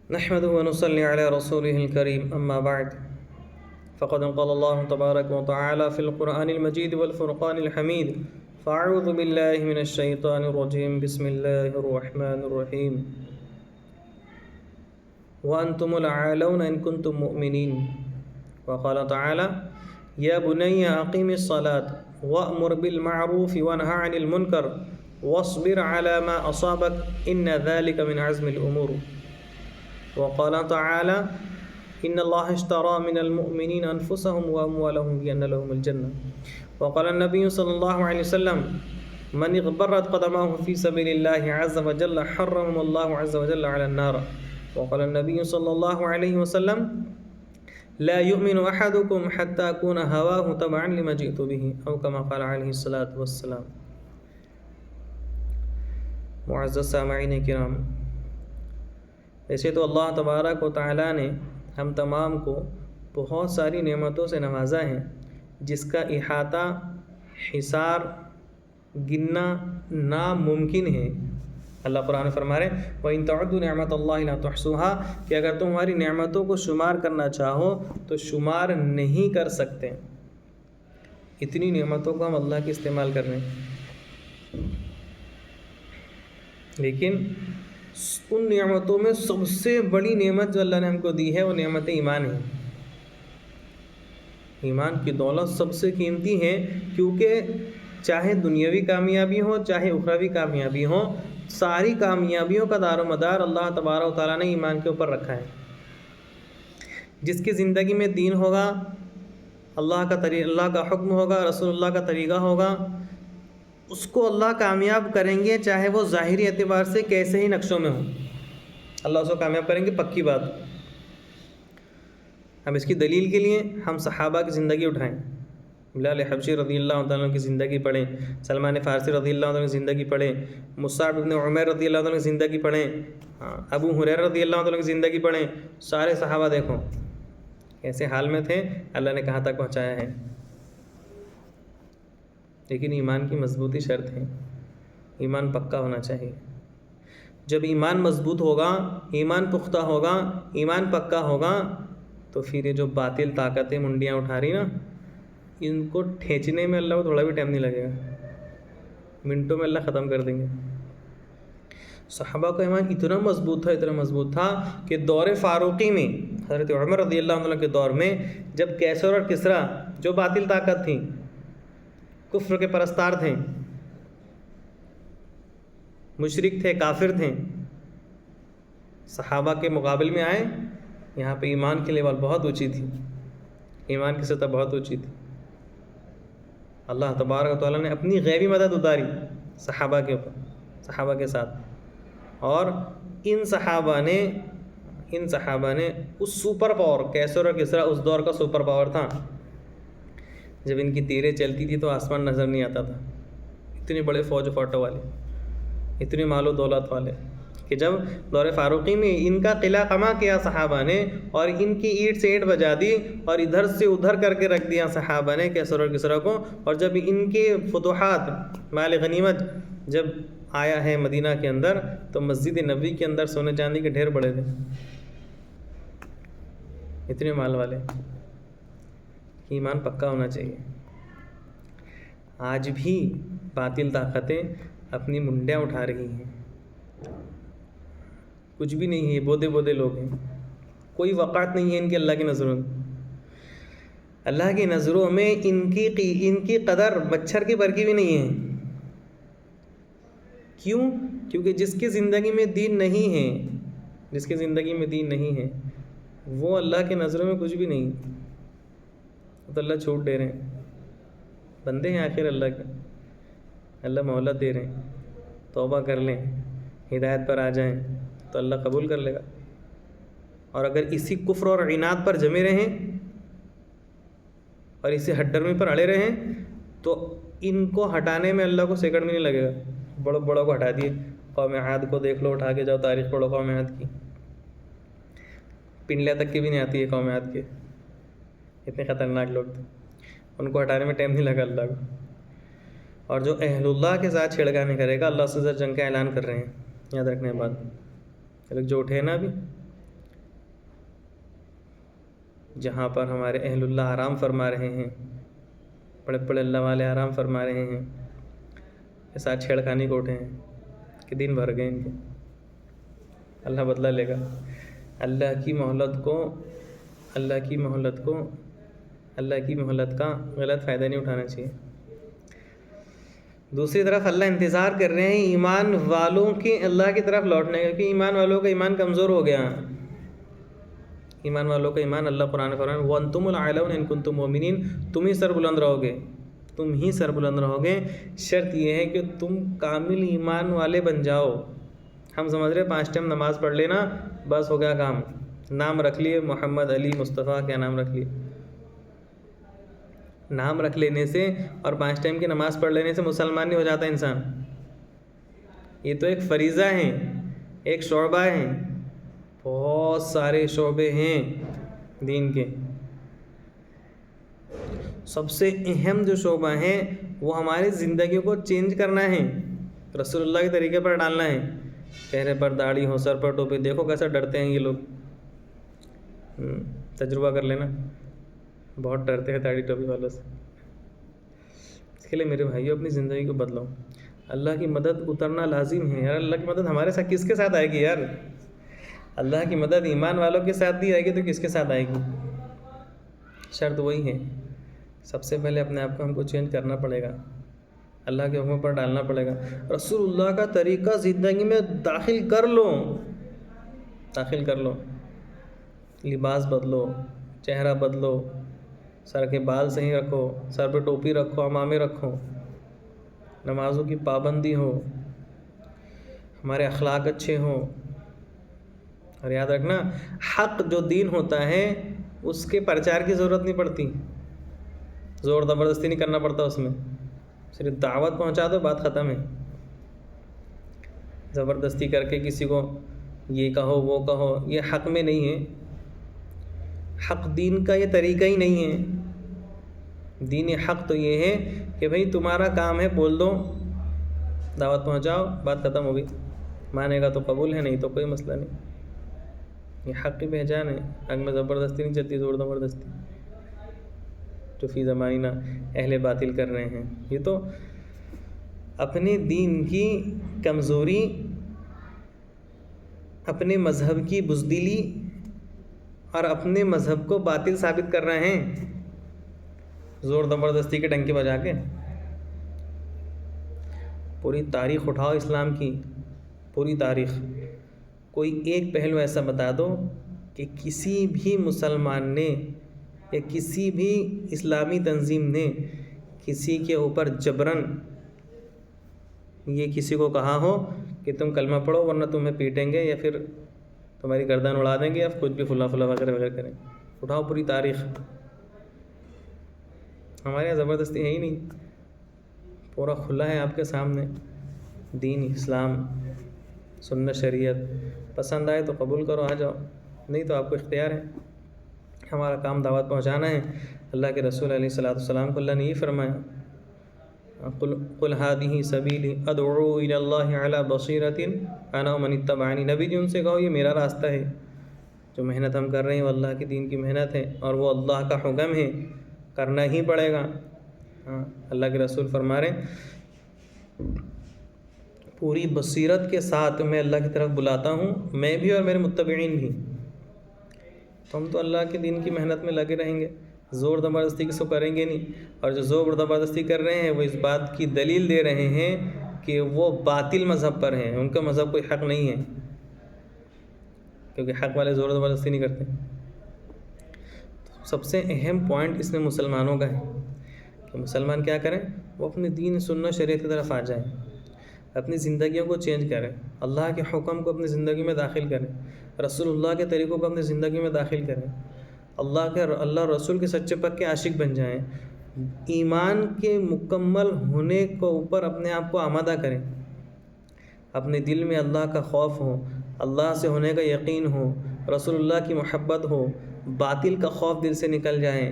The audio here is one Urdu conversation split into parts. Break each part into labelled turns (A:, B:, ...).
A: نحمده ونصلي على رسوله الكريم أما بعد فقد قال الله تبارك وتعالى في القرآن المجيد والفرقان الحميد فأعوذ بالله من الشيطان الرجيم بسم الله الرحمن الرحيم وأنتم الأعلون إن كنتم مؤمنين وقال تعالى يا بني أقم الصلاة وأمر بالمعروف وانهى عن المنكر واصبر على ما أصابك إن ذلك من عزم الأمور وقال تعالى إن الله اشترى من المؤمنين أنفسهم وأموالهم بأن لهم الجنة وقال النبي صلى الله عليه وسلم من اغبرت قدمه في سبيل الله عز وجل حرمهم الله عز وجل على النار وقال النبي صلى الله عليه وسلم لا يؤمن أحدكم حتى أكون هواه تبعا لما جئت به أو كما قال عليه الصلاة والسلام. معزز سامعین کرام، ویسے تو اللہ تبارک و تعالیٰ نے ہم تمام کو بہت ساری نعمتوں سے نوازا ہے جس کا احاطہ حصار گننا ناممکن ہے. اللہ قرآن فرما رہے ہیں وَإِن تَعُدُّوا نِعْمَةَ اللَّهِ لَا تُحْصُوهَا کہ اگر تم ہماری نعمتوں کو شمار کرنا چاہو تو شمار نہیں کر سکتے. اتنی نعمتوں کو ہم اللہ کی استعمال کر رہے ہیں، لیکن ان نعمتوں میں سب سے بڑی نعمت جو اللہ نے ہم کو دی ہے وہ نعمت ایمان ہے. ایمان کی دولت سب سے قیمتی ہے، کیونکہ چاہے دنیاوی کامیابی ہو چاہے اخروی کامیابی ہو، ساری کامیابیوں کا دار و مدار اللہ تبارک و تعالیٰ نے ایمان کے اوپر رکھا ہے. جس کی زندگی میں دین ہوگا، اللہ کا حکم ہوگا، رسول اللہ کا طریقہ ہوگا، اس کو اللہ کامیاب کریں گے، چاہے وہ ظاہری اعتبار سے کیسے ہی نقشوں میں ہوں، اللہ اس کو کامیاب کریں گے، پکی بات. اب اس کی دلیل کے لیے ہم صحابہ کی زندگی اٹھائیں. بلال حبشی رضی اللہ عنہ کی زندگی پڑھیں، سلمان فارسی رضی اللہ عنہ کی زندگی پڑھیں، مصعب بن عمیر رضی اللہ عنہ کی زندگی پڑھیں، ابو ہریرہ رضی اللہ عنہ کی زندگی پڑھیں. سارے صحابہ دیکھو کیسے حال میں تھے، اللہ نے کہاں تک پہنچایا ہے. لیکن ایمان کی مضبوطی شرط ہے، ایمان پکا ہونا چاہیے. جب ایمان مضبوط ہوگا، ایمان پختہ ہوگا، ایمان پکا ہوگا، تو پھر یہ جو باطل طاقتیں منڈیاں اٹھا رہی نا، ان کو ٹھینچنے میں اللہ کو تھوڑا بھی ٹائم نہیں لگے گا، منٹوں میں اللہ ختم کر دیں گے. صحابہ کا ایمان اتنا مضبوط تھا کہ دور فاروقی میں حضرت عمر رضی اللہ عنہ کے دور میں جب کیسر اور کسریٰ جو باطل طاقت تھیں، کفر کے پرستار تھے، مشرک تھے، کافر تھے، صحابہ کے مقابل میں آئے. یہاں پہ ایمان کی لیول بہت اونچی تھی، ایمان کی سطح بہت اونچی تھی. اللہ تبارک و تعالیٰ نے اپنی غیبی مدد اتاری صحابہ کے اوپر، صحابہ کے ساتھ. اور ان صحابہ نے اس سپر پاور، کیسر اور کسریٰ اس دور کا سپر پاور تھا. جب ان کی تیریں چلتی تھی تو آسمان نظر نہیں آتا تھا. اتنے بڑے فوج و فوٹو والے، اتنے مال و دولت والے، کہ جب دور فاروقی میں ان کا قلعہ قمع کیا صحابہ نے، اور ان کی اینٹ سے اینٹ بجا دی اور ادھر سے ادھر کر کے رکھ دیا صحابہ نے کیسر اور کسریٰ کو. اور جب ان کے فتوحات، مال غنیمت جب آیا ہے مدینہ کے اندر، تو مسجد نبوی کے اندر سونے چاندی کے ڈھیر پڑے تھے، اتنے مال والے. ایمان پکا ہونا چاہیے. آج بھی باطل طاقتیں اپنی منڈیاں اٹھا رہی ہیں، کچھ بھی نہیں ہے، بودے لوگ ہیں، کوئی وقعت نہیں ہے ان کی اللہ کی نظروں میں. اللہ کی نظروں میں ان کی قدر مچھر کی برکی بھی نہیں ہے. کیوں؟ کیونکہ جس کی زندگی میں دین نہیں ہے، وہ اللہ کی نظروں میں کچھ بھی نہیں. تو اللہ چھوٹ دے رہے ہیں، بندے ہیں آخر اللہ کے، اللہ مہلت دے رہے ہیں. توبہ کر لیں، ہدایت پر آ جائیں تو اللہ قبول کر لے گا. اور اگر اسی کفر اور عناد پر جمے رہیں اور اسی ہڈرمی پر اڑے رہیں تو ان کو ہٹانے میں اللہ کو سیکنڈ بھی نہیں لگے گا. بڑوں کو ہٹا دیے. قوم عاد کو دیکھ لو، اٹھا کے جاؤ تاریخ پڑھو قوم عاد کی، پنڈلیا تک کی بھی نہیں آتی ہے قوم عاد کے، اتنے خطرناک لوگ تھے. ان کو ہٹانے میں ٹائم نہیں لگا اللہ کو. اور جو اہل اللہ کے ساتھ چھیڑخانی کرے گا، اللہ سے جنگ کا اعلان کر رہے ہیں. یاد رکھنے کے بعد لوگ جو اٹھے نا ابھی جہاں پر ہمارے اہل اللہ آرام فرما رہے ہیں، بڑے بڑے اللہ والے آرام فرما رہے ہیں، یہ ساتھ چھیڑخانی کو اٹھے ہیں کہ دن بھر گئے ان کے، اللہ بدلہ لے گا۔ اللہ کی مہلت کا غلط فائدہ نہیں اٹھانا چاہیے۔ دوسری طرف اللہ انتظار کر رہے ہیں ایمان والوں کے اللہ کی طرف لوٹنے کا، کیونکہ ایمان والوں کا ایمان کمزور ہو گیا۔ ایمان والوں کا ایمان، اللہ قرآن فرماتا ہے وَأَنْتُمُ الْأَعْلَوْنَ إِن كُنتُم مُؤْمِنِينَ، تم ہی سر بلند رہو گے۔ شرط یہ ہے کہ تم کامل ایمان والے بن جاؤ۔ ہم سمجھ رہے 5 ٹائم نماز پڑھ لینا بس ہو گیا کام، نام رکھ لیے محمد علی مصطفیٰ، کیا نام رکھ لیے، نام رکھ لینے سے اور 5 ٹائم کی نماز پڑھ لینے سے مسلمان نہیں ہو جاتا انسان۔ یہ تو ایک فریضہ ہے، ایک شعبہ ہے، بہت سارے شعبے ہیں دین کے۔ سب سے اہم جو شعبہ ہے وہ ہماری زندگیوں کو چینج کرنا ہے، رسول اللہ کے طریقے پر ڈالنا ہے۔ چہرے پر داڑھی ہو، سر پر ٹوپی، دیکھو کیسا ڈرتے ہیں یہ لوگ، تجربہ کر لینا، بہت ڈرتے ہیں داڑھی ٹوپی والوں سے۔ اس کے لیے میرے بھائیو اپنی زندگی کو بدلو، اللہ کی مدد اترنا لازم ہے یار۔ اللہ کی مدد ہمارے ساتھ کس کے ساتھ آئے گی یار؟ اللہ کی مدد ایمان والوں کے ساتھ بھی آئے گی تو کس کے ساتھ آئے گی؟ شرط وہی ہے، سب سے پہلے اپنے آپ کو ہم کو چینج کرنا پڑے گا، اللہ کے حکم پر ڈالنا پڑے گا، رسول اللہ کا طریقہ زندگی میں داخل کر لو، لباس بدلو، چہرہ بدلو، سر کے بال صحیح رکھو، سر پہ ٹوپی رکھو، عمامے رکھو، نمازوں کی پابندی ہو، ہمارے اخلاق اچھے ہوں۔ اور یاد رکھنا حق جو دین ہوتا ہے اس کے پرچار کی ضرورت نہیں پڑتی، زور زبردستی نہیں کرنا پڑتا، اس میں صرف دعوت پہنچا دو، بات ختم ہے۔ زبردستی کر کے کسی کو یہ کہو وہ کہو، یہ حق میں نہیں ہے، حق دین کا یہ طریقہ ہی نہیں ہے۔ دین حق تو یہ ہے کہ بھئی تمہارا کام ہے بول دو، دعوت پہنچاؤ، بات ختم ہو گئی، مانے گا تو قبول ہے، نہیں تو کوئی مسئلہ نہیں۔ یہ حق کی پہچان ہے، حق میں زبردستی نہیں چلتی، زور زبردستی جو فی زمانہ اہل باطل کر رہے ہیں۔ یہ تو اپنے دین کی کمزوری، اپنے مذہب کی بزدلی اور اپنے مذہب کو باطل ثابت کر رہے ہیں زور زبردستی کے ڈنکے بجا کے۔ پوری تاریخ اٹھاؤ اسلام کی، پوری تاریخ، کوئی ایک پہلو ایسا بتا دو کہ کسی بھی مسلمان نے یا کسی بھی اسلامی تنظیم نے کسی کے اوپر جبراً یہ کسی کو کہا ہو کہ تم کلمہ پڑھو ورنہ تمہیں پیٹیں گے یا پھر تمہاری گردن اڑا دیں گے یا کچھ بھی فلاں وغیرہ وغیرہ کریں۔ اٹھاؤ پوری تاریخ، ہمارے یہاں زبردستی ہے ہی نہیں، پورا کھلا ہے آپ کے سامنے، دین اسلام سنت شریعت، پسند آئے تو قبول کرو، آ جاؤ، نہیں تو آپ کو اختیار ہے۔ ہمارا کام دعوت پہنچانا ہے۔ اللہ کے رسول علیہ الصلوۃ والسلام کو اللہ نے یہ فرمایا قل هذه سبیلی ادعو الی اللہ علی بصیرۃ انا ومن اتبعنی، نبی جی ان سے کہو یہ میرا راستہ ہے، جو محنت ہم کر رہے ہیں وہ اللہ کے دین کی محنت ہے اور وہ اللہ کا حکم ہے، کرنا ہی پڑے گا۔ اللہ کے رسول فرما رہے ہیں پوری بصیرت کے ساتھ میں اللہ کی طرف بلاتا ہوں، میں بھی اور میرے متبعین بھی۔ تو ہم تو اللہ کے دین کی محنت میں لگے رہیں گے، زور زبردستی کس کو کریں گے نہیں۔ اور جو زور زبردستی کر رہے ہیں وہ اس بات کی دلیل دے رہے ہیں کہ وہ باطل مذہب پر ہیں، ان کا مذہب کوئی حق نہیں ہے، کیونکہ حق والے زور زبردستی نہیں کرتے۔ سب سے اہم پوائنٹ اس میں مسلمانوں کا ہے کہ مسلمان کیا کریں، وہ اپنے دین سنت شریعت کی طرف آ جائیں، اپنی زندگیوں کو چینج کریں، اللہ کے حکم کو اپنی زندگی میں داخل کریں، رسول اللہ کے طریقوں کو اپنی زندگی میں داخل کریں، اللہ رسول کے سچے پکے عاشق بن جائیں، ایمان کے مکمل ہونے کو اوپر اپنے آپ کو آمادہ کریں، اپنے دل میں اللہ کا خوف ہو، اللہ سے ہونے کا یقین ہو، رسول اللہ کی محبت ہو، باطل کا خوف دل سے نکل جائیں،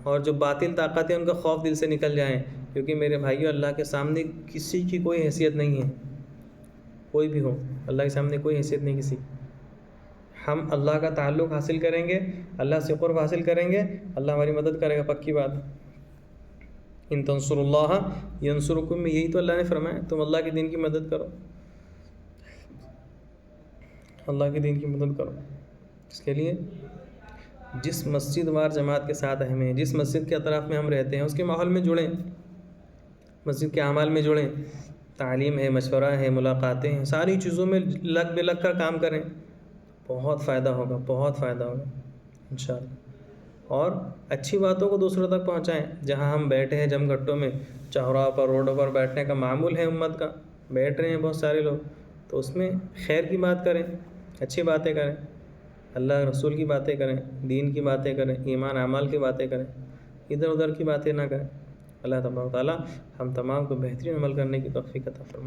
A: اور جو باطل طاقت ہے ان کا خوف دل سے نکل جائیں، کیونکہ میرے بھائیو اللہ کے سامنے کسی کی کوئی حیثیت نہیں ہے، کوئی بھی ہو اللہ کے سامنے کوئی حیثیت نہیں کسی، ہم اللہ کا تعلق حاصل کریں گے، اللہ سے قرب حاصل کریں گے، اللہ ہماری مدد کرے گا، پکی بات ہے۔ ان تنصروا اللہ ینصرکم، یہی تو اللہ نے فرمایا، تم اللہ کے دین کی مدد کرو، اللہ کے دین کی مدد کرو۔ اس کے لیے جس مسجد وار جماعت کے ساتھ ہمیں، جس مسجد کے اطراف میں ہم رہتے ہیں، اس کے ماحول میں جڑیں، مسجد کے اعمال میں جڑیں، تعلیم ہے، مشورہ ہے، ملاقاتیں ہیں، ساری چیزوں میں لگ بے لگ کر کام کریں، بہت فائدہ ہوگا، بہت فائدہ ہوگا انشاءاللہ۔ اور اچھی باتوں کو دوسروں تک پہنچائیں۔ جہاں ہم بیٹھے ہیں جم گھٹوں میں، چوراہوں پر، روڈوں پر بیٹھنے کا معمول ہے امت کا، بیٹھ رہے ہیں بہت سارے لوگ، تو اس میں خیر کی بات کریں، اچھی باتیں کریں، اللہ رسول کی باتیں کریں، دین کی باتیں کریں، ایمان اعمال کی باتیں کریں، ادھر ادھر کی باتیں نہ کریں۔ اللہ تبارک و تعالیٰ ہم تمام کو بہترین عمل کرنے کی توفیق عطا فرمائے۔